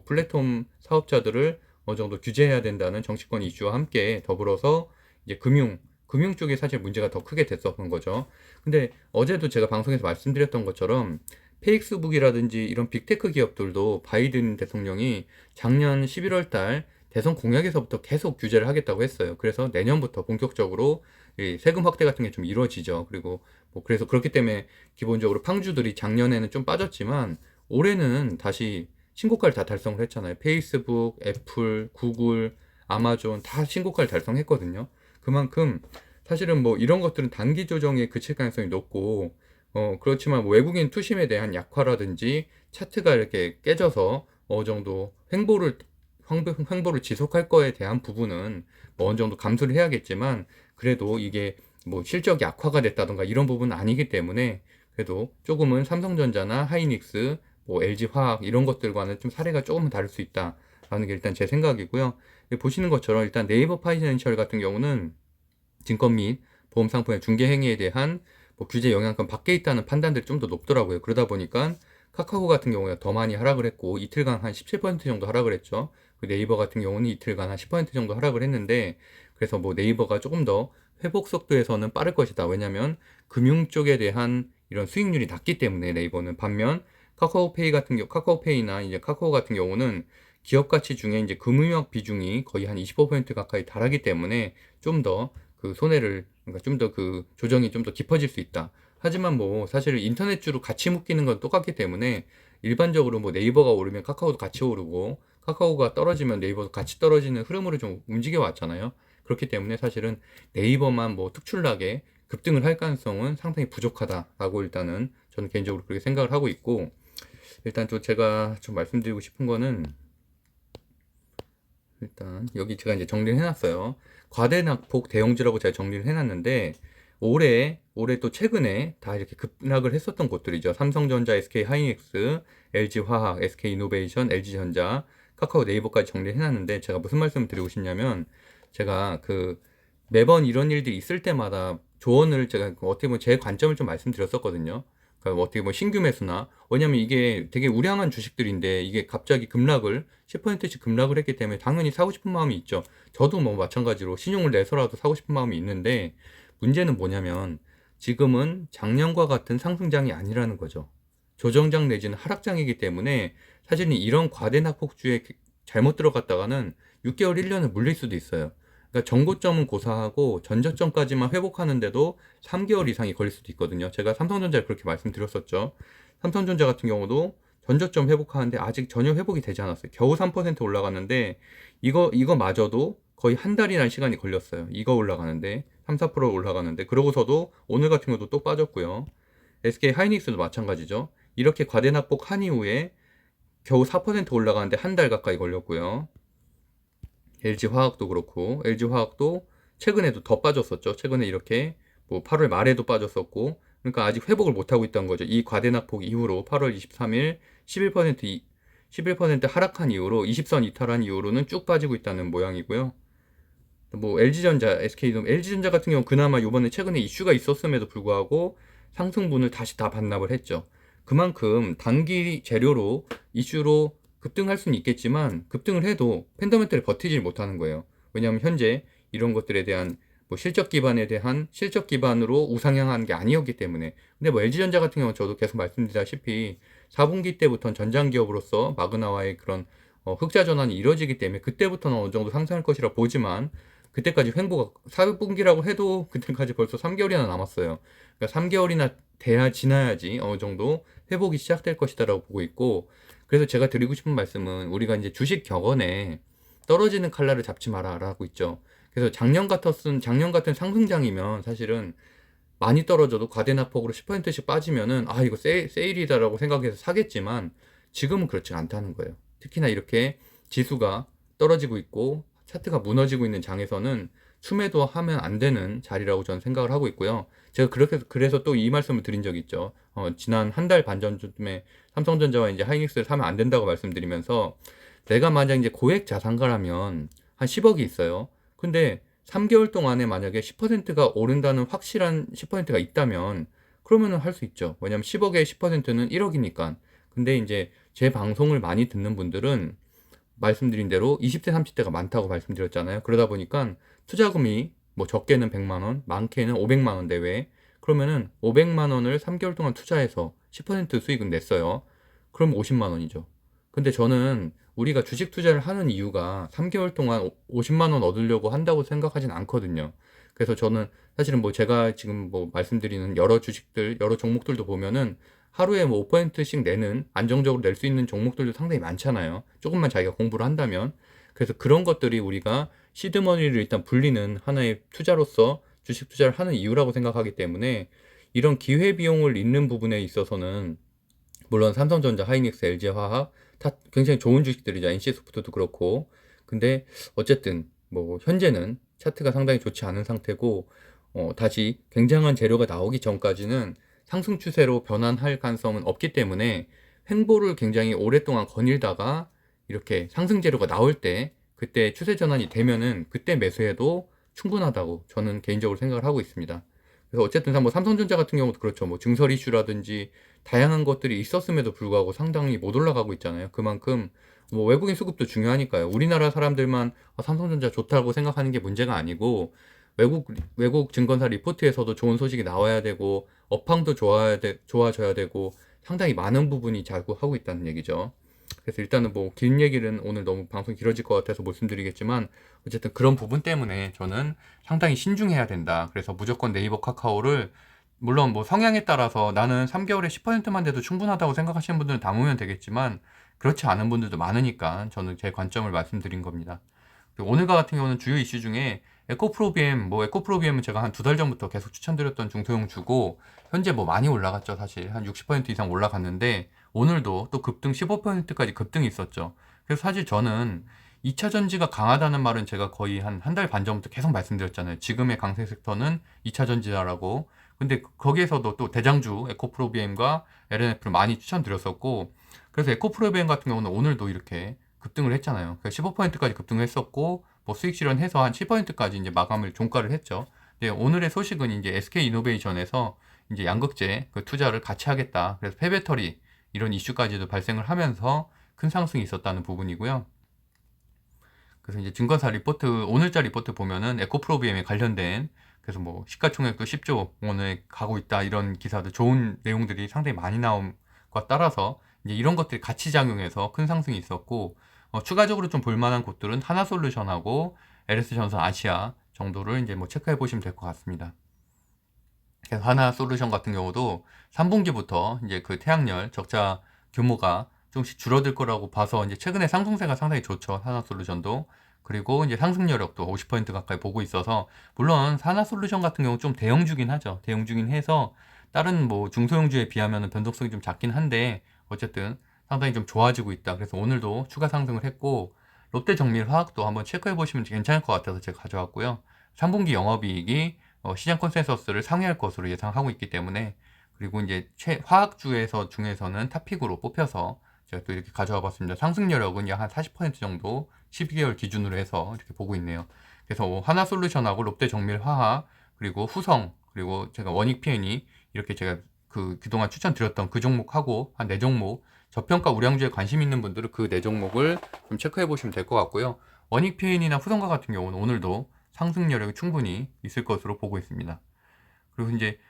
플랫폼 사업자들을 어느 정도 규제해야 된다는 정치권 이슈와 함께 더불어서 이제 금융 금융 쪽이 사실 문제가 더 크게 됐었던 거죠. 근데 어제도 제가 방송에서 말씀드렸던 것처럼 페이스북이라든지 이런 빅테크 기업들도 바이든 대통령이 작년 11월 달 대선 공약에서부터 계속 규제를 하겠다고 했어요. 그래서 내년부터 본격적으로 이 세금 확대 같은 게 좀 이루어지죠. 그리고 뭐 그래서 그렇기 때문에 기본적으로 팡주들이 작년에는 좀 빠졌지만 올해는 다시 신고가를 다 달성을 했잖아요. 페이스북, 애플, 구글, 아마존 다 신고가를 달성했거든요. 그만큼 사실은 뭐 이런 것들은 단기 조정에 그칠 가능성이 높고 그렇지만 뭐 외국인 투심에 대한 약화라든지 차트가 이렇게 깨져서 어느 정도 횡보를 지속할 거에 대한 부분은 뭐 어느 정도 감수를 해야겠지만 그래도 이게 뭐 실적 약화가 됐다던가 이런 부분은 아니기 때문에 그래도 조금은 삼성전자나 하이닉스, 뭐 LG화학 이런 것들과는 좀 사례가 조금은 다를 수 있다라는 게 일단 제 생각이고요. 보시는 것처럼 일단 네이버 파이낸셜 같은 경우는 증권 및 보험 상품의 중개 행위에 대한 뭐 규제 영향권 밖에 있다는 판단들이 좀 더 높더라고요. 그러다 보니까 카카오 같은 경우에 더 많이 하락을 했고 이틀간 한 17% 정도 하락을 했죠. 네이버 같은 경우는 이틀간 한 10% 정도 하락을 했는데 그래서 뭐 네이버가 조금 더 회복 속도에서는 빠를 것이다. 왜냐하면 금융 쪽에 대한 이런 수익률이 낮기 때문에 네이버는 반면 카카오페이나 이제 카카오 같은 경우는 기업 가치 중에 이제 금융력 비중이 거의 한 25% 가까이 달하기 때문에 좀 더 그 손해를 그러니까 좀 더 그 조정이 좀 더 깊어질 수 있다. 하지만 뭐 사실 인터넷주로 같이 묶이는 건 똑같기 때문에 일반적으로 뭐 네이버가 오르면 카카오도 같이 오르고 카카오가 떨어지면 네이버도 같이 떨어지는 흐름으로 좀 움직여 왔잖아요. 그렇기 때문에 사실은 네이버만 뭐 특출나게 급등을 할 가능성은 상당히 부족하다라고 일단은 저는 개인적으로 그렇게 생각을 하고 있고 일단 또 제가 좀 말씀드리고 싶은 거는 일단 여기 제가 이제 정리를 해놨어요. 과대낙폭 대형주라고 제가 정리를 해놨는데 올해 또 최근에 다 이렇게 급락을 했었던 곳들이죠. 삼성전자, SK하이닉스, LG화학, SK이노베이션, LG전자, 카카오 네이버까지 정리를 해놨는데 제가 무슨 말씀을 드리고 싶냐면 제가 그 매번 이런 일들이 있을 때마다 조언을 제가 어떻게 보면 제 관점을 좀 말씀드렸었거든요. 그러니까 어떻게 보면 신규 매수나 왜냐면 이게 되게 우량한 주식들인데 이게 갑자기 급락을 10%씩 급락을 했기 때문에 당연히 사고 싶은 마음이 있죠. 저도 뭐 마찬가지로 신용을 내서라도 사고 싶은 마음이 있는데 문제는 뭐냐면 지금은 작년과 같은 상승장이 아니라는 거죠. 조정장 내지는 하락장이기 때문에 사실은 이런 과대낙폭주에 잘못 들어갔다가는 6개월, 1년을 물릴 수도 있어요. 그러니까 전고점은 고사하고 전저점까지만 회복하는데도 3개월 이상이 걸릴 수도 있거든요. 제가 삼성전자를 그렇게 말씀드렸었죠. 삼성전자 같은 경우도 전저점 회복하는데 아직 전혀 회복이 되지 않았어요. 겨우 3% 올라갔는데 이거마저도 거의 한 달이라는 시간이 걸렸어요. 이거 올라가는데 3, 4% 올라가는데 그러고서도 오늘 같은 것도 또 빠졌고요. SK 하이닉스도 마찬가지죠. 이렇게 과대낙폭한 이후에 겨우 4% 올라가는데 한 달 가까이 걸렸고요. LG화학도 그렇고 LG화학도 최근에도 더 빠졌었죠. 최근에 이렇게 뭐 8월 말에도 빠졌었고 그러니까 아직 회복을 못하고 있다는 거죠. 이 과대낙폭 이후로 8월 23일 11% 하락한 이후로 20선 이탈한 이후로는 쭉 빠지고 있다는 모양이고요. 뭐 LG전자, SK도 LG전자 같은 경우 그나마 이번에 최근에 이슈가 있었음에도 불구하고 상승분을 다시 다 반납을 했죠. 그만큼 단기 재료로 이슈로 급등할 수는 있겠지만 급등을 해도 팬더멘털이 버티질 못하는 거예요. 왜냐하면 현재 이런 것들에 대한 뭐 실적 기반에 대한 실적 기반으로 우상향하는 게 아니었기 때문에 근데 뭐 LG전자 같은 경우는 저도 계속 말씀드렸다시피 4분기 때부터는 전장기업으로서 마그나와의 그런 흑자 전환이 이루어지기 때문에 그때부터는 어느 정도 상승할 것이라 보지만 그때까지 횡보가 4분기라고 해도 그때까지 벌써 3개월이나 남았어요. 그러니까 3개월이나 돼야 지나야지 어느 정도 회복이 시작될 것이다라고 보고 있고 그래서 제가 드리고 싶은 말씀은 우리가 이제 주식 격언에 떨어지는 칼날을 잡지 마라라고 있죠. 그래서 작년 같은 상승장이면 사실은 많이 떨어져도 과대낙폭으로 10%씩 빠지면은 아 이거 세일이다라고 생각해서 사겠지만 지금은 그렇지 않다는 거예요. 특히나 이렇게 지수가 떨어지고 있고 차트가 무너지고 있는 장에서는 추매도 하면 안 되는 자리라고 저는 생각을 하고 있고요. 제가 그래서 또 이 말씀을 드린 적이 있죠. 지난 한 달 반 전쯤에 삼성전자와 이제 하이닉스를 사면 안 된다고 말씀드리면서 내가 만약 이제 고액 자산가라면 한 10억이 있어요. 근데 3개월 동안에 만약에 10%가 오른다는 확실한 10%가 있다면 그러면은 할 수 있죠. 왜냐면 10억에 10%는 1억이니까. 근데 이제 제 방송을 많이 듣는 분들은 말씀드린 대로 20대, 30대가 많다고 말씀드렸잖아요. 그러다 보니까 투자금이 뭐 적게는 100만 원, 많게는 500만 원 내외. 그러면은 500만 원을 3개월 동안 투자해서 10% 수익은 냈어요. 그럼 50만 원이죠. 근데 저는 우리가 주식 투자를 하는 이유가 3개월 동안 50만 원 얻으려고 한다고 생각하진 않거든요. 그래서 저는 사실은 뭐 제가 지금 뭐 말씀드리는 여러 주식들, 여러 종목들도 보면은 하루에 뭐 5%씩 내는, 안정적으로 낼 수 있는 종목들도 상당히 많잖아요. 조금만 자기가 공부를 한다면. 그래서 그런 것들이 우리가 시드머니를 일단 불리는 하나의 투자로서 주식 투자를 하는 이유라고 생각하기 때문에, 이런 기회비용을 잇는 부분에 있어서는 물론 삼성전자, 하이닉스, LG화학 다 굉장히 좋은 주식들이죠. NC소프트도 그렇고. 근데 어쨌든 뭐 현재는 차트가 상당히 좋지 않은 상태고, 다시 굉장한 재료가 나오기 전까지는 상승 추세로 변환할 가능성은 없기 때문에, 횡보를 굉장히 오랫동안 거닐다가 이렇게 상승 재료가 나올 때, 그때 추세 전환이 되면은 그때 매수해도 충분하다고 저는 개인적으로 생각을 하고 있습니다. 그래서 어쨌든 뭐 삼성전자 같은 경우도 그렇죠. 뭐 증설 이슈라든지 다양한 것들이 있었음에도 불구하고 상당히 못 올라가고 있잖아요. 그만큼 뭐 외국인 수급도 중요하니까요. 우리나라 사람들만 삼성전자 좋다고 생각하는 게 문제가 아니고, 외국 증권사 리포트에서도 좋은 소식이 나와야 되고, 업황도 좋아져야 되고, 상당히 많은 부분이 자구하고 있다는 얘기죠. 그래서 일단은 뭐 긴 얘기는 오늘 너무 방송 길어질 것 같아서 말씀드리겠지만, 어쨌든 그런 부분 때문에 저는 상당히 신중해야 된다. 그래서 무조건 네이버 카카오를, 물론 뭐 성향에 따라서 나는 3개월에 10%만 돼도 충분하다고 생각하시는 분들은 담으면 되겠지만, 그렇지 않은 분들도 많으니까 저는 제 관점을 말씀드린 겁니다. 그리고 오늘과 같은 경우는 주요 이슈 중에 에코프로비엠, 뭐 에코프로비엠은 제가 한 두 달 전부터 계속 추천드렸던 중소형 주고, 현재 뭐 많이 올라갔죠. 사실 한 60% 이상 올라갔는데, 오늘도 또 급등 15%까지 급등이 있었죠. 그래서 사실 저는 2차 전지가 강하다는 말은 제가 거의 한 달 반 전부터 계속 말씀드렸잖아요. 지금의 강세 섹터는 2차 전지다라고. 근데 거기에서도 또 대장주 에코프로비엠과 LNF를 많이 추천드렸었고, 그래서 에코프로비엠 같은 경우는 오늘도 이렇게 급등을 했잖아요. 15%까지 급등을 했었고, 뭐 수익 실현해서 한 7%까지 이제 마감을 종가를 했죠. 근데 오늘의 소식은 이제 SK 이노베이션에서 이제 양극재 그 투자를 같이 하겠다. 그래서 폐배터리 이런 이슈까지도 발생을 하면서 큰 상승이 있었다는 부분이고요. 그래서 이제 증권사 리포트, 오늘자 리포트 보면은 에코프로비엠에 관련된, 그래서 뭐 시가총액도 10조 원에 가고 있다, 이런 기사도 좋은 내용들이 상당히 많이 나온 것과 따라서 이제 이런 것들이 같이 작용해서 큰 상승이 있었고, 추가적으로 좀 볼만한 곳들은 하나솔루션하고 LS전선 아시아 정도를 이제 뭐 체크해 보시면 될 것 같습니다. 그래서 하나솔루션 같은 경우도 3분기부터 이제 그 태양열 적자 규모가 조금씩 줄어들 거라고 봐서, 이제 최근에 상승세가 상당히 좋죠. 하나솔루션도. 그리고 이제 상승 여력도 50% 가까이 보고 있어서, 물론 하나솔루션 같은 경우 좀 대형주긴 하죠. 대형주긴 해서 다른 뭐 중소형주에 비하면 변동성이 좀 작긴 한데, 어쨌든 상당히 좀 좋아지고 있다. 그래서 오늘도 추가 상승을 했고, 롯데정밀화학도 한번 체크해 보시면 괜찮을 것 같아서 제가 가져왔고요. 3분기 영업이익이 시장 컨센서스를 상회할 것으로 예상하고 있기 때문에, 그리고 이제 화학주에서 중에서는 탑픽으로 뽑혀서 제가 또 이렇게 가져와 봤습니다. 상승 여력은 약 한 40% 정도 12개월 기준으로 해서 이렇게 보고 있네요. 그래서 하나솔루션하고 롯데정밀화학, 그리고 후성, 그리고 제가 원익 P&E, 이렇게 제가 그동안 추천드렸던 그 종목하고 한 4종목, 저평가 우량주에 관심 있는 분들은 그 4종목을 좀 체크해 보시면 될 것 같고요. 원익 P&E나 후성과 같은 경우는 오늘도 상승 여력이 충분히 있을 것으로 보고 있습니다. 그리고 이제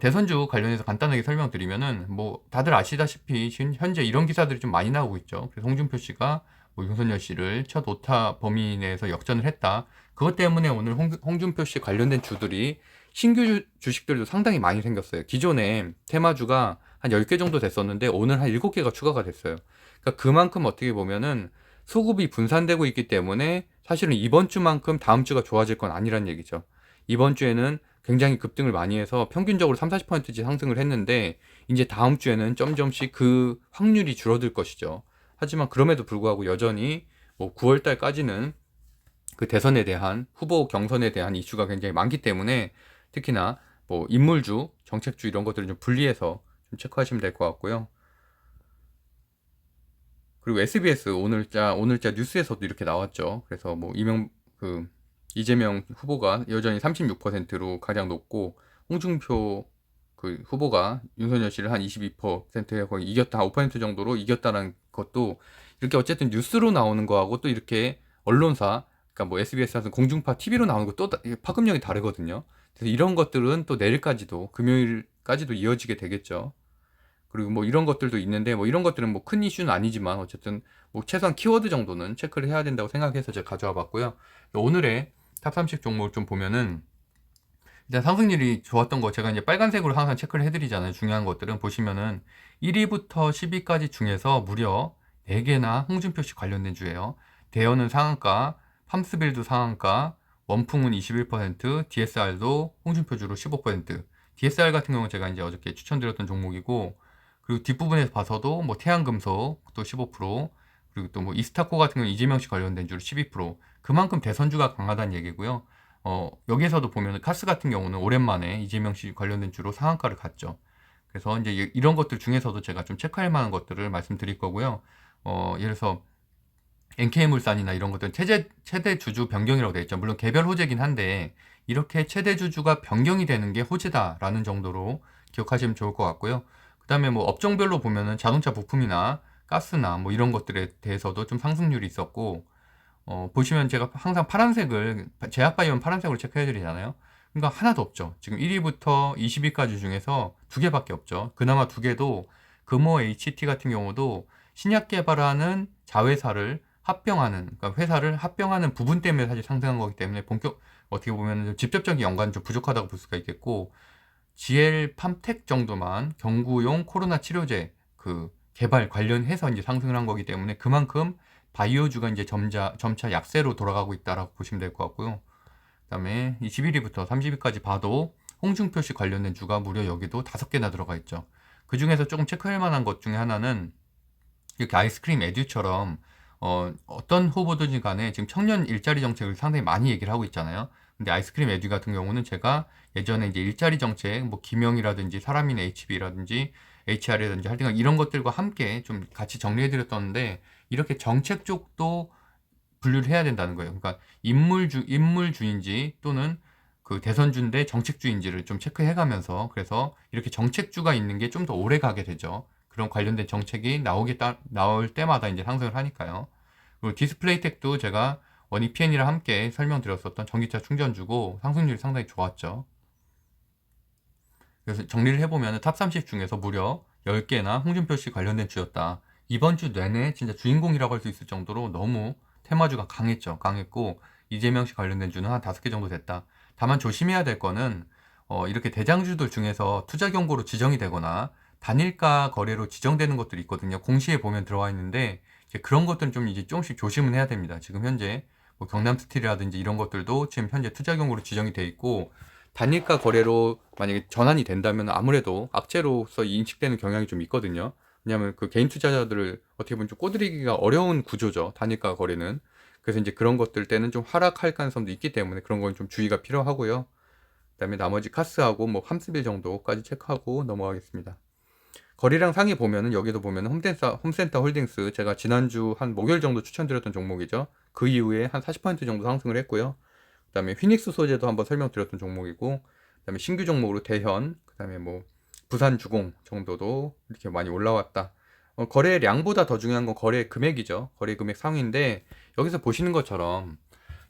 대선주 관련해서 간단하게 설명드리면은, 뭐 다들 아시다시피 지금 현재 이런 기사들이 좀 많이 나오고 있죠. 그래서 홍준표 씨가 뭐 윤석열 씨를 첫 오타 범위 내에서 역전을 했다. 그것 때문에 오늘 홍준표 씨 관련된 주들이, 신규 주식들도 상당히 많이 생겼어요. 기존에 테마주가 한 10개 정도 됐었는데 오늘 한 7개가 추가가 됐어요. 그러니까 그만큼 어떻게 보면은 수급이 분산되고 있기 때문에, 사실은 이번 주만큼 다음 주가 좋아질 건 아니란 얘기죠. 이번 주에는 굉장히 급등을 많이 해서 평균적으로 3, 40%씩 상승을 했는데, 이제 다음 주에는 점점씩 그 확률이 줄어들 것이죠. 하지만 그럼에도 불구하고 여전히 뭐 9월 달까지는 그 대선에 대한, 후보 경선에 대한 이슈가 굉장히 많기 때문에, 특히나 뭐 인물주, 정책주 이런 것들을 좀 분리해서 좀 체크하시면 될 것 같고요. 그리고 SBS 오늘자 뉴스에서도 이렇게 나왔죠. 그래서 뭐 이재명 후보가 여전히 36%로 가장 높고, 홍준표 그 후보가 윤석열 씨를 한 22%에 거의 이겼다, 5% 정도로 이겼다는 것도, 이렇게 어쨌든 뉴스로 나오는 거하고 또 이렇게 언론사, 그러니까 뭐 SBS에서 공중파 TV로 나오는 거 또 파급력이 다르거든요. 그래서 이런 것들은 또 내일까지도 금요일까지도 이어지게 되겠죠. 그리고 뭐 이런 것들도 있는데 뭐 이런 것들은 뭐 큰 이슈는 아니지만 어쨌든 뭐 최소한 키워드 정도는 체크를 해야 된다고 생각해서 제가 가져와 봤고요. 오늘의 탑 30 종목을 좀 보면은 일단 상승률이 좋았던 거 제가 이제 빨간색으로 항상 체크를 해드리잖아요. 중요한 것들은 보시면은 1위부터 10위까지 중에서 무려 4개나 홍준표 씨 관련된 주예요. 대여는 상한가, 팜스빌드 상한가, 원풍은 21%, DSR도 홍준표 주로 15%. DSR 같은 경우는 제가 이제 어저께 추천드렸던 종목이고, 그리고 뒷부분에서 봐서도 뭐 태양금속 또 15%, 그리고 또 뭐 이스타코 같은 경우는 이재명 씨 관련된 주로 12%. 그만큼 대선주가 강하다는 얘기고요. 여기에서도 보면 카스 같은 경우는 오랜만에 이재명 씨 관련된 주로 상한가를 갔죠. 그래서 이제 이런 것들 중에서도 제가 좀 체크할 만한 것들을 말씀드릴 거고요. 예를 들어서 NK물산이나 이런 것들은 최대 주주 변경이라고 되어 있죠. 물론 개별 호재긴 한데 이렇게 최대 주주가 변경이 되는 게 호재다라는 정도로 기억하시면 좋을 것 같고요. 그 다음에 뭐 업종별로 보면은 자동차 부품이나 가스나 뭐 이런 것들에 대해서도 좀 상승률이 있었고, 보시면 제가 항상 파란색을, 제약바이오는 파란색으로 체크해드리잖아요. 그러니까 하나도 없죠. 지금 1위부터 20위까지 중에서 2개밖에 없죠. 그나마 2개도 금호 HT 같은 경우도 신약 개발하는 자회사를 합병하는, 그러니까 회사를 합병하는 부분 때문에 사실 상승한 거기 때문에 어떻게 보면 직접적인 연관은 좀 부족하다고 볼 수가 있겠고, GL 팜텍 정도만 경구용 코로나 치료제 그 개발 관련해서 이제 상승을 한 거기 때문에 그만큼 바이오주가 이제 점차 약세로 돌아가고 있다라고 보시면 될 것 같고요. 그다음에 21위부터 30위까지 봐도 홍준표 씨 관련된 주가 무려 여기도 5개나 들어가 있죠. 그 중에서 조금 체크할 만한 것 중에 하나는 이렇게 아이스크림 에듀처럼 어떤 후보든지 간에 지금 청년 일자리 정책을 상당히 많이 얘기를 하고 있잖아요. 근데 아이스크림 에듀 같은 경우는 제가 예전에 이제 일자리 정책, 뭐 김영이라든지 사람인 HB라든지 HR이라든지 하여튼 이런 것들과 함께 좀 같이 정리해드렸던데, 이렇게 정책 쪽도 분류를 해야 된다는 거예요. 그러니까 인물주인지 또는 그 대선주인데 정책주인지를 좀 체크해가면서, 그래서 이렇게 정책주가 있는 게 좀 더 오래 가게 되죠. 그런 관련된 정책이 나올 때마다 이제 상승을 하니까요. 그리고 디스플레이텍도 제가 원익PN이랑 함께 설명드렸었던 전기차 충전주고 상승률이 상당히 좋았죠. 그래서 정리를 해보면 탑 30 중에서 무려 10개나 홍준표 씨 관련된 주였다. 이번 주 내내 진짜 주인공이라고 할 수 있을 정도로 너무 테마주가 강했죠. 강했고, 이재명 씨 관련된 주는 한 5개 정도 됐다. 다만 조심해야 될 거는 이렇게 대장주들 중에서 투자 경고로 지정이 되거나 단일가 거래로 지정되는 것들이 있거든요. 공시에 보면 들어와 있는데 이제 그런 것들은 좀 이제 조금씩 조심은 해야 됩니다. 지금 현재 뭐 경남스틸이라든지 이런 것들도 지금 현재 투자 경고로 지정이 돼 있고, 단일가 거래로 만약에 전환이 된다면 아무래도 악재로서 인식되는 경향이 좀 있거든요. 왜냐하면 그 개인 투자자들을 어떻게 보면 좀 꼬드리기가 어려운 구조죠. 단일가 거래는. 그래서 이제 그런 것들 때는 좀 하락할 가능성도 있기 때문에 그런 건 좀 주의가 필요하고요. 그다음에 나머지 카스하고 뭐 함스빌 정도까지 체크하고 넘어가겠습니다. 거래량 상위 보면은 여기도 보면은 홈센터 홀딩스, 제가 지난주 한 목요일 정도 추천드렸던 종목이죠. 그 이후에 한 40% 정도 상승을 했고요. 그다음에 휘닉스 소재도 한번 설명드렸던 종목이고, 그다음에 신규 종목으로 대현, 그다음에 뭐 부산주공 정도도 이렇게 많이 올라왔다. 거래량보다 더 중요한 건 거래 금액이죠. 거래 금액 상위인데, 여기서 보시는 것처럼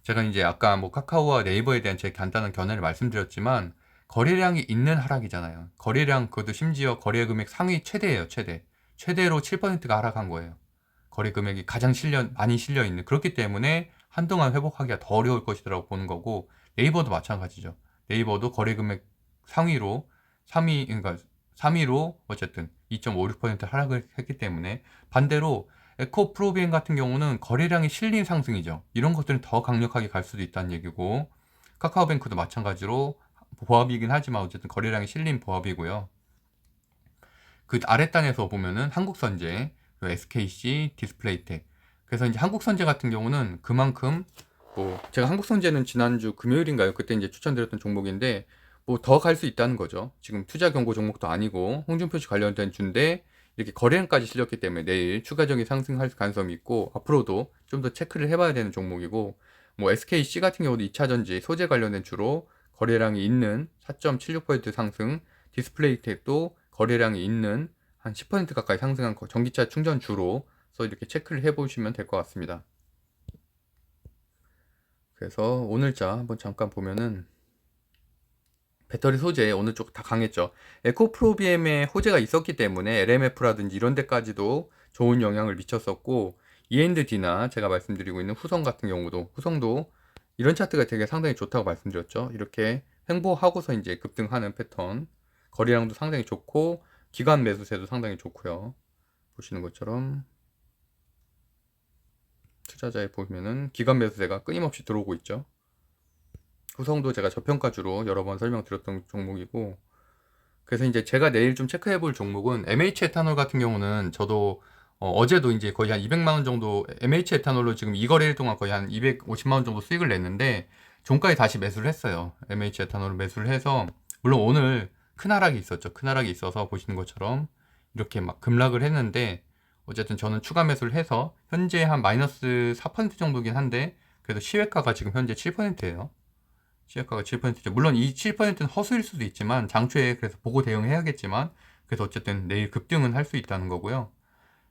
제가 이제 아까 뭐 카카오와 네이버에 대한 제 간단한 견해를 말씀드렸지만, 거래량이 있는 하락이잖아요. 거래량, 그것도 심지어 거래 금액 상위 최대예요. 최대로 7%가 하락한 거예요. 거래 금액이 가장 많이 실려 있는. 그렇기 때문에 한동안 회복하기가 더 어려울 것이라고 보는 거고, 네이버도 마찬가지죠. 네이버도 거래 금액 상위로 3위, 그러니까 3위로 어쨌든 2.56% 하락을 했기 때문에, 반대로 에코 프로비엔 같은 경우는 거래량이 실린 상승이죠. 이런 것들은 더 강력하게 갈 수도 있다는 얘기고, 카카오뱅크도 마찬가지로 보합이긴 하지만 어쨌든 거래량이 실린 보합이고요. 그 아랫단에서 보면은 한국선제, SKC, 디스플레이텍. 그래서 이제 한국선제 같은 경우는 그만큼 뭐 제가 한국선제는 지난주 금요일인가요? 그때 이제 추천드렸던 종목인데 뭐 더 갈 수 있다는 거죠. 지금 투자 경고 종목도 아니고 홍준표 씨 관련된 주인데 이렇게 거래량까지 실렸기 때문에 내일 추가적인 상승할 가능성이 있고, 앞으로도 좀 더 체크를 해봐야 되는 종목이고, 뭐 SKC 같은 경우도 2차전지 소재 관련된 주로 거래량이 있는 4.76% 상승, 디스플레이텍도 거래량이 있는 한 10% 가까이 상승한 전기차 충전 주로서 이렇게 체크를 해보시면 될 것 같습니다. 그래서 오늘자 한번 잠깐 보면은 배터리 소재 어느 쪽 다 강했죠. 에코프로비엠에 호재가 있었기 때문에 LMF라든지 이런 데까지도 좋은 영향을 미쳤었고, E&D나 제가 말씀드리고 있는 후성 같은 경우도, 후성도 이런 차트가 되게 상당히 좋다고 말씀드렸죠. 이렇게 횡보하고서 이제 급등하는 패턴, 거래량도 상당히 좋고 기관 매수세도 상당히 좋고요. 보시는 것처럼 투자자에 보면은 기관 매수세가 끊임없이 들어오고 있죠. 후성도 제가 저평가주로 여러 번 설명드렸던 종목이고, 그래서 이제 제가 내일 좀 체크해 볼 종목은 MH 에탄올 같은 경우는 저도 어제도 이제 거의 한 200만 원 정도 MH 에탄올로 지금 이 거래일 동안 거의 한 250만 원 정도 수익을 냈는데, 종가에 다시 매수를 했어요. MH 에탄올을 매수를 해서, 물론 오늘 큰 하락이 있었죠. 큰 하락이 있어서 보시는 것처럼 이렇게 막 급락을 했는데, 어쨌든 저는 추가 매수를 해서 현재 한 마이너스 4% 정도긴 한데, 그래도 시외가가 지금 현재 7%예요. 시가가 7%죠. 물론 이 7%는 허수일 수도 있지만 장초에 그래서 보고 대응해야겠지만, 그래서 어쨌든 내일 급등은 할 수 있다는 거고요.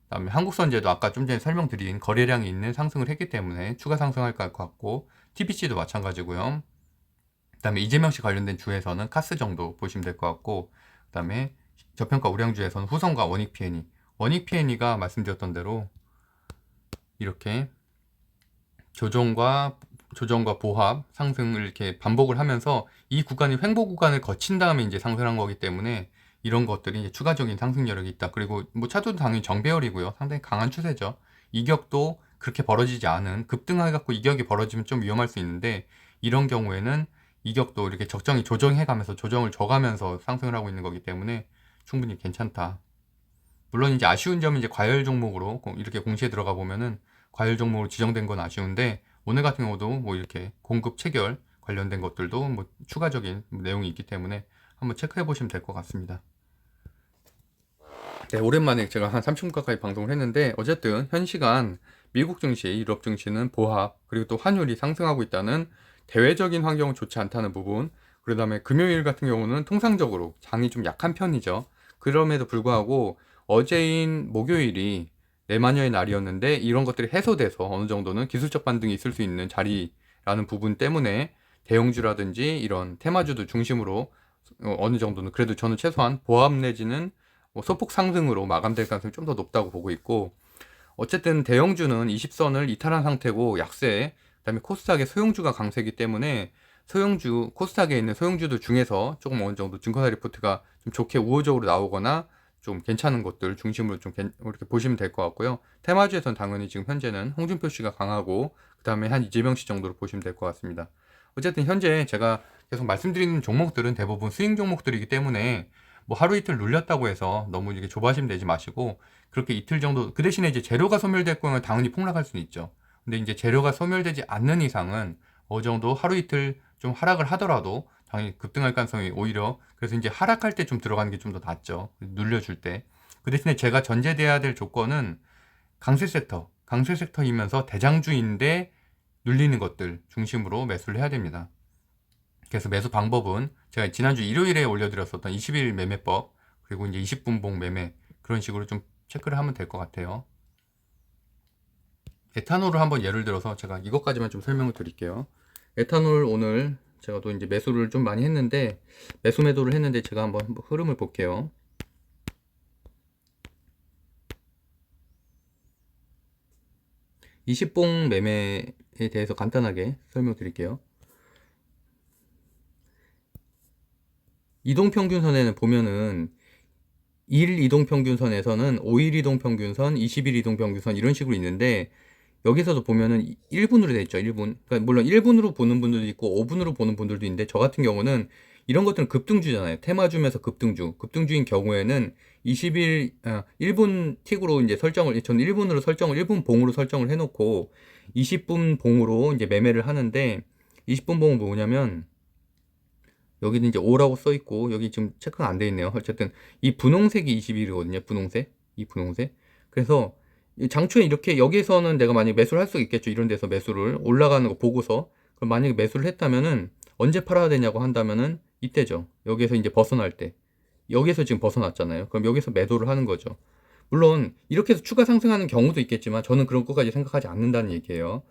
그다음에 한국선제도 아까 좀 전에 설명드린 거래량이 있는 상승을 했기 때문에 추가 상승할 것 같고, TBC도 마찬가지고요. 그다음에 이재명 씨 관련된 주에서는 카스 정도 보시면 될 것 같고, 그다음에 저평가 우량주에서는 후성과 원익 P&E, 원익 P&E가 말씀드렸던 대로 이렇게 조정과 보합 상승을 이렇게 반복을 하면서 이 구간이 횡보 구간을 거친 다음에 이제 상승한 거기 때문에 이런 것들이 이제 추가적인 상승 여력이 있다. 그리고 뭐 차트도 당연히 정배열이고요. 상당히 강한 추세죠. 이격도 그렇게 벌어지지 않은, 급등해 갖고 이격이 벌어지면 좀 위험할 수 있는데, 이런 경우에는 이격도 이렇게 적정히 조정해 가면서 조정을 줘가면서 상승을 하고 있는 거기 때문에 충분히 괜찮다. 물론 이제 아쉬운 점은 이제 과열 종목으로 이렇게 공시에 들어가 보면은 과열 종목으로 지정된 건 아쉬운데, 오늘 같은 경우도 뭐 이렇게 공급 체결 관련된 것들도 뭐 추가적인 내용이 있기 때문에 한번 체크해 보시면 될 것 같습니다. 네, 오랜만에 제가 한 30분 가까이 방송을 했는데, 어쨌든 현 시간 미국 증시, 유럽 증시는 보합, 그리고 또 환율이 상승하고 있다는 대외적인 환경은 좋지 않다는 부분, 그 다음에 금요일 같은 경우는 통상적으로 장이 좀 약한 편이죠. 그럼에도 불구하고 어제인 목요일이 내마녀의 날이었는데, 이런 것들이 해소돼서 어느 정도는 기술적 반등이 있을 수 있는 자리라는 부분 때문에 대형주라든지 이런 테마주도 중심으로 어느 정도는, 그래도 저는 최소한 보합 내지는 뭐 소폭 상승으로 마감될 가능성이 좀 더 높다고 보고 있고, 어쨌든 대형주는 20선을 이탈한 상태고 약세, 그다음에 코스닥의 소형주가 강세이기 때문에 소형주, 코스닥에 있는 소형주들 중에서 조금 어느 정도 증권사 리포트가 좀 좋게 우호적으로 나오거나 좀 괜찮은 것들 중심으로 좀 이렇게 보시면 될 것 같고요. 테마주에서는 당연히 지금 현재는 홍준표 씨가 강하고, 그 다음에 한 이재명 씨 정도로 보시면 될 것 같습니다. 어쨌든 현재 제가 계속 말씀드리는 종목들은 대부분 스윙 종목들이기 때문에 뭐 하루 이틀 눌렸다고 해서 너무 이게 조바심 내지 마시고, 그렇게 이틀 정도, 그 대신에 이제 재료가 소멸될 거면 당연히 폭락할 수는 있죠. 근데 이제 재료가 소멸되지 않는 이상은 어느 정도 하루 이틀 좀 하락을 하더라도 당연히 급등할 가능성이 오히려, 그래서 이제 하락할 때 좀 들어가는 게 좀 더 낫죠. 눌려줄 때. 그 대신에 제가 전제돼야 될 조건은 강세 섹터이면서 대장주인데 눌리는 것들 중심으로 매수를 해야 됩니다. 그래서 매수 방법은 제가 지난주 일요일에 올려드렸었던 20일 매매법, 그리고 이제 20분봉 매매, 그런 식으로 좀 체크를 하면 될 것 같아요. 에탄올을 한번 예를 들어서 제가 이것까지만 좀 설명을 드릴게요. 에탄올 오늘 제가 또 이제 매수를 좀 많이 했는데, 매도를 했는데 제가 한번 흐름을 볼게요. (20봉) 매매에 대해서 간단하게 설명드릴게요. 이동평균선에는 보면은 1 이동평균선에서는 5일 이동평균선, 20일 이동평균선 이런 식으로 있는데, 여기서도 보면은 1분으로 되어 있죠. 1분. 그러니까 물론 1분으로 보는 분들도 있고 5분으로 보는 분들도 있는데, 저 같은 경우는 이런 것들은 급등주잖아요. 테마주면서 급등주인 경우에는 1분 틱으로 이제 설정을, 저는 1분으로 설정을, 1분 봉으로 설정을 해놓고 20분 봉으로 이제 매매를 하는데, 20분 봉은 뭐냐면 여기는 이제 5라고 써 있고, 여기 지금 체크가 안 돼 있네요. 어쨌든 이 분홍색이 21이거든요. 이 분홍색. 그래서 장초에 이렇게 여기서는 내가 만약에 매수를 할 수 있겠죠. 이런 데서 매수를 올라가는 거 보고서. 그럼 만약에 매수를 했다면은 언제 팔아야 되냐고 한다면은 이때죠. 여기에서 이제 벗어날 때. 여기에서 지금 벗어났잖아요. 그럼 여기서 매도를 하는 거죠. 물론 이렇게 해서 추가 상승하는 경우도 있겠지만 저는 그런 것까지 생각하지 않는다는 얘기예요.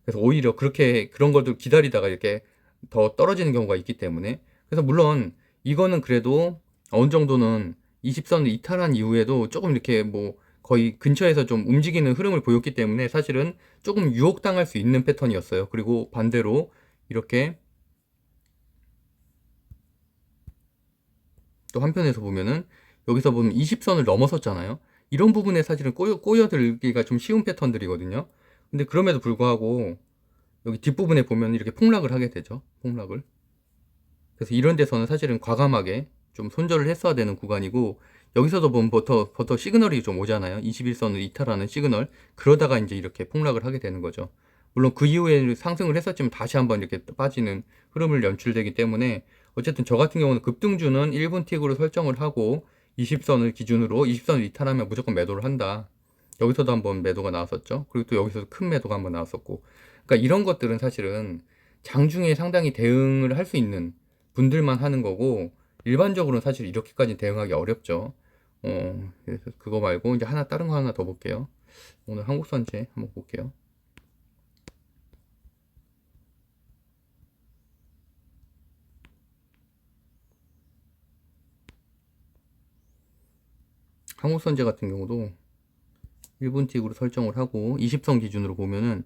그래서 오히려 그런 것들 기다리다가 이렇게 더 떨어지는 경우가 있기 때문에, 그래서 물론 이거는 그래도 어느 정도는 20선을 이탈한 이후에도 조금 이렇게 뭐 거의 근처에서 좀 움직이는 흐름을 보였기 때문에 사실은 조금 유혹당할 수 있는 패턴이었어요. 그리고 반대로 이렇게 또 한편에서 보면은 여기서 보면 20선을 넘어섰잖아요. 이런 부분에 사실은 꼬여들기가 좀 쉬운 패턴들이거든요. 근데 그럼에도 불구하고 여기 뒷부분에 보면 이렇게 폭락을 하게 되죠. 폭락을. 그래서 이런 데서는 사실은 과감하게 좀 손절을 했어야 되는 구간이고, 여기서도 보면 버터 시그널이 좀 오잖아요. 21선을 이탈하는 시그널. 그러다가 이제 이렇게 폭락을 하게 되는 거죠. 물론 그 이후에 상승을 했었지만 다시 한번 이렇게 빠지는 흐름을 연출되기 때문에, 어쨌든 저 같은 경우는 급등주는 1분 틱으로 설정을 하고 20선을 기준으로 20선을 이탈하면 무조건 매도를 한다. 여기서도 한번 매도가 나왔었죠. 그리고 또 여기서도 큰 매도가 한번 나왔었고. 그러니까 이런 것들은 사실은 장중에 상당히 대응을 할 수 있는 분들만 하는 거고, 일반적으로는 사실 이렇게까지 대응하기 어렵죠. 그래서 그거 말고 이제 다른 거 하나 더 볼게요. 오늘 한국선제 한번 볼게요. 한국선제 같은 경우도 1분 틱으로 설정을 하고 20선 기준으로 보면은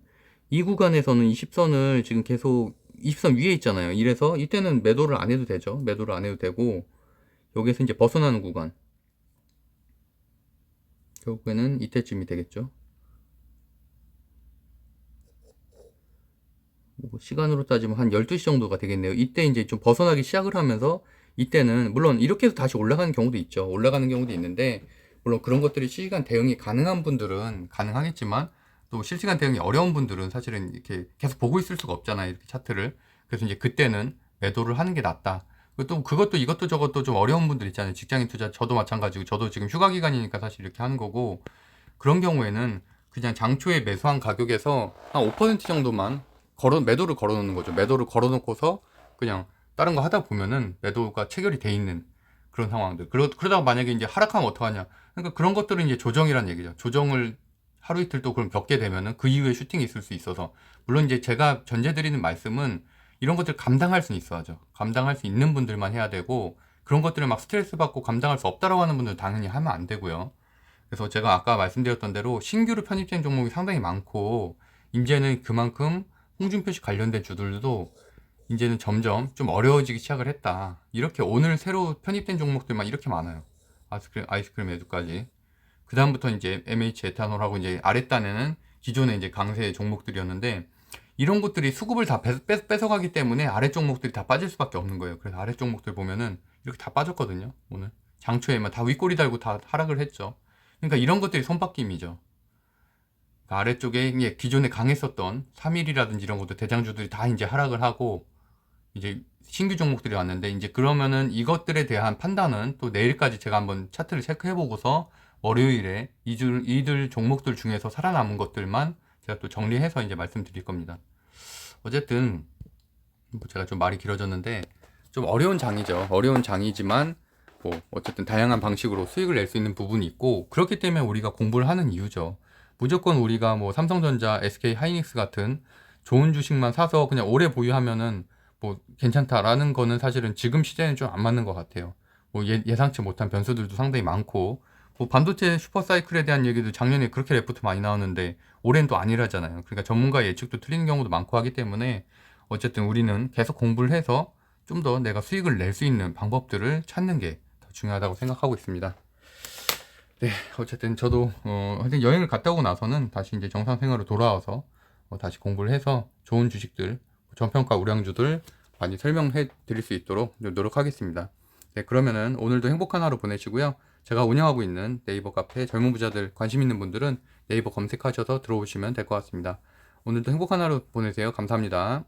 이 구간에서는 20선을 지금 계속 20선 위에 있잖아요. 이래서 이때는 매도를 안 해도 되죠. 매도를 안 해도 되고, 여기에서 이제 벗어나는 구간, 결국에는 이때쯤이 되겠죠. 시간으로 따지면 한 12시 정도가 되겠네요. 이때 이제 좀 벗어나기 시작을 하면서, 이때는 물론 이렇게 해서 다시 올라가는 경우도 있죠. 올라가는 경우도 있는데, 물론 그런 것들이 실시간 대응이 가능한 분들은 가능하겠지만, 또 실시간 대응이 어려운 분들은 사실은 이렇게 계속 보고 있을 수가 없잖아요. 이렇게 차트를. 그래서 이제 그때는 매도를 하는 게 낫다. 그리고 또 그것도 이것도 저것도 좀 어려운 분들 있잖아요. 직장인 투자, 저도 마찬가지고, 저도 지금 휴가 기간이니까 사실 이렇게 하는 거고, 그런 경우에는 그냥 장초에 매수한 가격에서 한 5% 정도만 매도를 걸어 놓는 거죠. 매도를 걸어 놓고서 그냥 다른 거 하다 보면은 매도가 체결이 돼 있는 그런 상황들. 그러다가 만약에 이제 하락하면 어떡하냐. 그러니까 그런 것들은 이제 조정이란 얘기죠. 조정을 하루 이틀 또 그럼 겪게 되면은 그 이후에 슈팅이 있을 수 있어서. 물론 이제 제가 전제드리는 말씀은 이런 것들 감당할 수는 있어야죠. 감당할 수 있는 분들만 해야 되고, 그런 것들을 막 스트레스 받고 감당할 수 없다라고 하는 분들은 당연히 하면 안 되고요. 그래서 제가 아까 말씀드렸던 대로 신규로 편입된 종목이 상당히 많고, 이제는 그만큼 홍준표 씨 관련된 주들도 이제는 점점 좀 어려워지기 시작을 했다. 이렇게 오늘 새로 편입된 종목들만 이렇게 많아요. 아이스크림 애주까지. 그 다음부터 이제 MH 에탄올하고 이제 아랫단에는 기존의 이제 강세 종목들이었는데, 이런 것들이 수급을 다 뺏어가기 때문에 아래 종목들이 다 빠질 수밖에 없는 거예요. 그래서 아래 종목들 보면은 이렇게 다 빠졌거든요. 오늘 장초에만 다 윗꼬리 달고 다 하락을 했죠. 그러니까 이런 것들이 손바뀜이죠. 그러니까 아래쪽에 기존에 강했었던 3일이라든지 이런 것도 대장주들이 다 이제 하락을 하고, 이제 신규 종목들이 왔는데, 이제 그러면은 이것들에 대한 판단은 또 내일까지 제가 한번 차트를 체크해 보고서 월요일에 이들 종목들 중에서 살아남은 것들만 제가 또 정리해서 이제 말씀드릴 겁니다. 어쨌든 뭐 제가 좀 말이 길어졌는데, 좀 어려운 장이죠. 어려운 장이지만 뭐 어쨌든 다양한 방식으로 수익을 낼 수 있는 부분이 있고, 그렇기 때문에 우리가 공부를 하는 이유죠. 무조건 우리가 뭐 삼성전자, SK 하이닉스 같은 좋은 주식만 사서 그냥 오래 보유하면은 뭐 괜찮다라는 거는 사실은 지금 시대에는 좀 안 맞는 것 같아요. 뭐 예상치 못한 변수들도 상당히 많고, 뭐 반도체 슈퍼사이클에 대한 얘기도 작년에 그렇게 레포트 많이 나왔는데 올해는 또 아니라잖아요. 그러니까 전문가 예측도 틀리는 경우도 많고 하기 때문에, 어쨌든 우리는 계속 공부를 해서 좀 더 내가 수익을 낼 수 있는 방법들을 찾는 게 더 중요하다고 생각하고 있습니다. 네, 어쨌든 저도 하여튼 여행을 갔다 오고 나서는 다시 이제 정상 생활로 돌아와서 다시 공부를 해서 좋은 주식들, 저평가 우량주들 많이 설명해 드릴 수 있도록 노력하겠습니다. 네, 그러면은 오늘도 행복한 하루 보내시고요. 제가 운영하고 있는 네이버 카페 젊은 부자들 관심 있는 분들은 네이버 검색하셔서 들어오시면 될 것 같습니다. 오늘도 행복한 하루 보내세요. 감사합니다.